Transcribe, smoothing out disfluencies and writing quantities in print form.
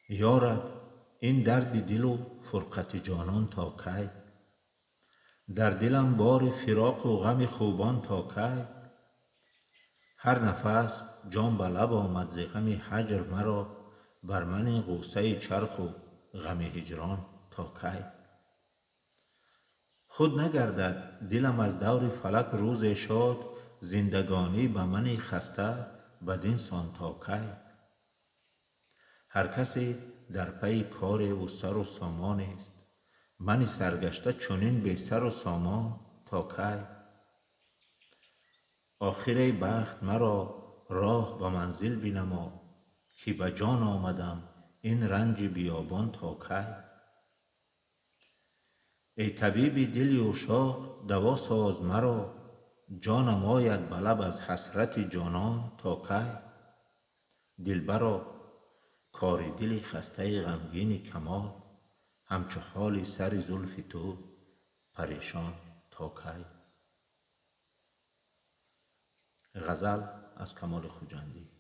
یارب این درد دل و فرقت جانان تا کی؟ در دلم بار فراق و غم خوبان تا کی؟ هر نفس جان به لب آمد ز غم هجر مرا، بر من غوسه چرخ و غم هجران تا کی؟ خود نگردد دلم از دور فلک روز شاد، زندگانی به من خسته بدین سان تا کی؟ هر کسی در پی کار او سر و سامان است، من سرگشته چنین بی سر و سامان تا کی؟ آخر ای بخت مرا راه به منزل بنما، که به جان آمدم این رنج بیابان تا کی؟ ای طبیب دل عشاق دوا ساز مرا، جانم آید به لب از حسرت جانان تا کی؟ دلبرا کار دل خسته غمگین کمال، همچو حال سر زلف تو پریشان تا کی؟ غزل از کمال خجندی.